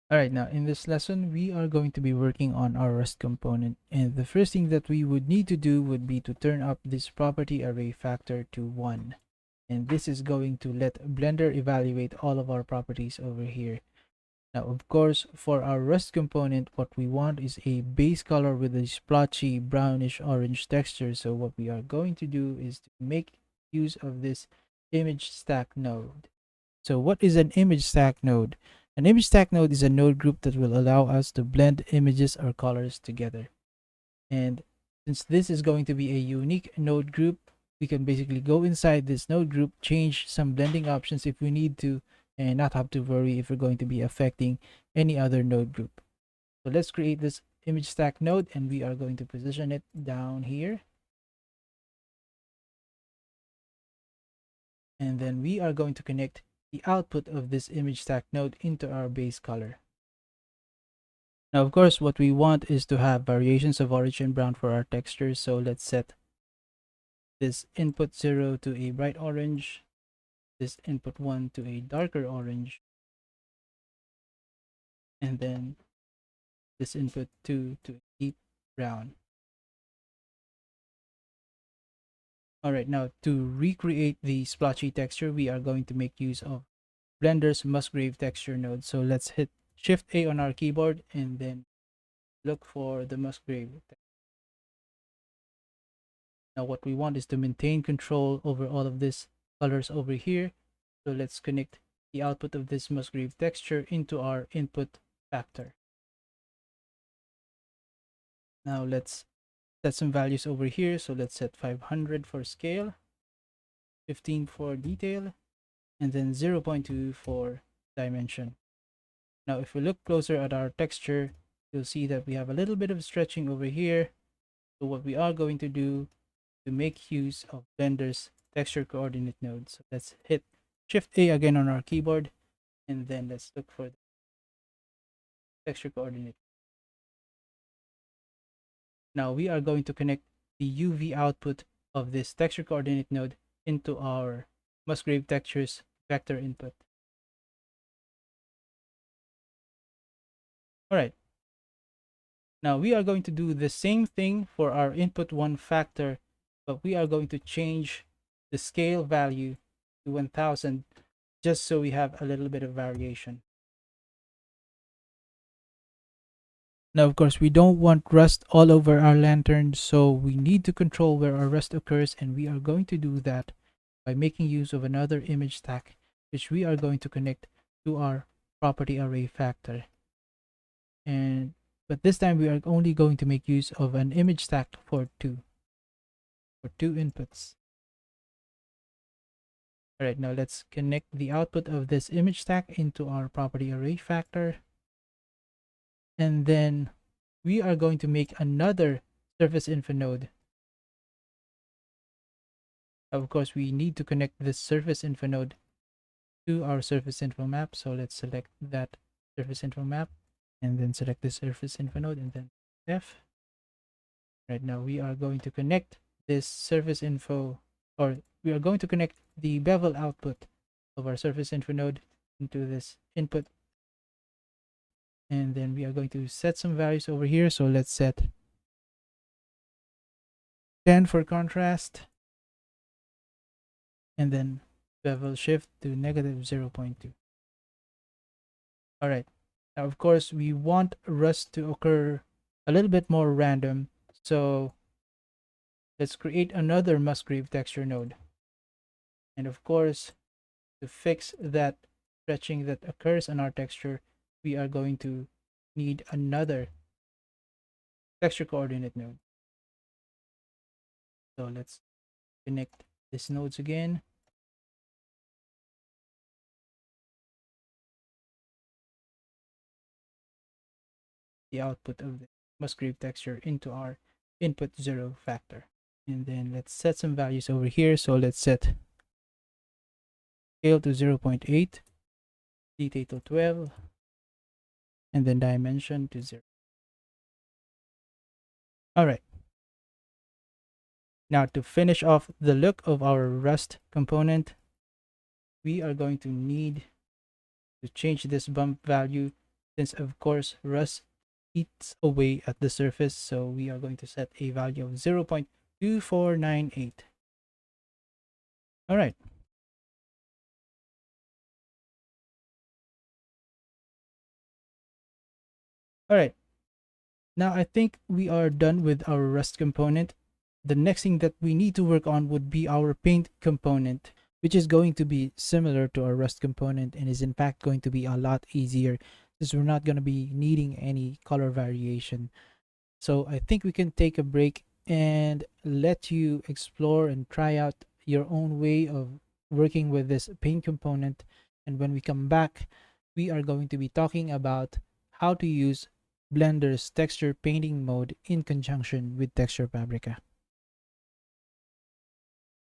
Alright, now in this lesson, we are going to be working on our Rust component. And the first thing that we would need to do would be to turn up this property array factor to 1. And this is going to let Blender evaluate all of our properties over here. Now, of course, for our Rust component, what we want is a base color with a splotchy brownish orange texture. So what we are going to do is to make use of this image stack node. So what is an image stack node? An image stack node is a node group that will allow us to blend images or colors together. And since this is going to be a unique node group, we can basically go inside this node group, change some blending options if we need to, and not have to worry if we're going to be affecting any other node group. So let's create this image stack node, and we are going to position it down here. And then we are going to connect the output of this image stack node into our base color. Now, of course, what we want is to have variations of orange and brown for our textures. So let's set this input 0 to a bright orange, this input 1 to a darker orange, and then this input 2 to a deep brown. Alright, now to recreate the splotchy texture, we are going to make use of Blender's Musgrave texture node. So let's hit Shift A on our keyboard and then look for the Musgrave. Now what we want is to maintain control over all of these colors over here. So let's connect the output of this Musgrave texture into our input factor. Now let's set some values over here. So let's set 500 for scale, 15 for detail, and then 0.2 for dimension. Now if we look closer at our texture, you'll see that we have a little bit of stretching over here. So what we are going to do to make use of Blender's texture coordinate node. So let's hit Shift A again on our keyboard, and then let's look for the texture coordinate. Now we are going to connect the UV output of this texture coordinate node into our Musgrave textures vector input. Alright. Now we are going to do the same thing for our input 1 factor, but we are going to change the scale value to 1000 just so we have a little bit of variation. Now, of course, we don't want rust all over our lantern, so we need to control where our rust occurs, and we are going to do that by making use of another image stack, which we are going to connect to our property array factor. But this time we are only going to make use of an image stack for two inputs. Alright, now let's connect the output of this image stack into our property array factor. And then we are going to make another surface info node. Of course, we need to connect this surface info node to our surface info map. So let's select that surface info map and then select the surface info node and then F. Right now we are going to connect this surface info, or we are going to connect the bevel output of our surface info node into this input. And then we are going to set some values over here. So let's set 10 for contrast, and then bevel shift to negative 0.2. All right. Now, of course, we want rust to occur a little bit more random. So let's create another Musgrave texture node. And of course, to fix that stretching that occurs on our texture, we are going to need another texture coordinate node. So let's connect these nodes again. The output of the Musgrave texture into our input 0 factor. And then let's set some values over here. So let's set scale to 0.8, detail to 12, and then dimension to 0. Alright. Now to finish off the look of our Rust component, we are going to need to change this bump value since of course rust eats away at the surface. So we are going to set a value of 0.2498. All right. All right. Now I think we are done with our rust component. The next thing that we need to work on would be our paint component, which is going to be similar to our rust component and is in fact going to be a lot easier since we're not going to be needing any color variation. So I think we can take a break and let you explore and try out your own way of working with this paint component. And when we come back, we are going to be talking about how to use Blender's texture painting mode in conjunction with Texture Paprika.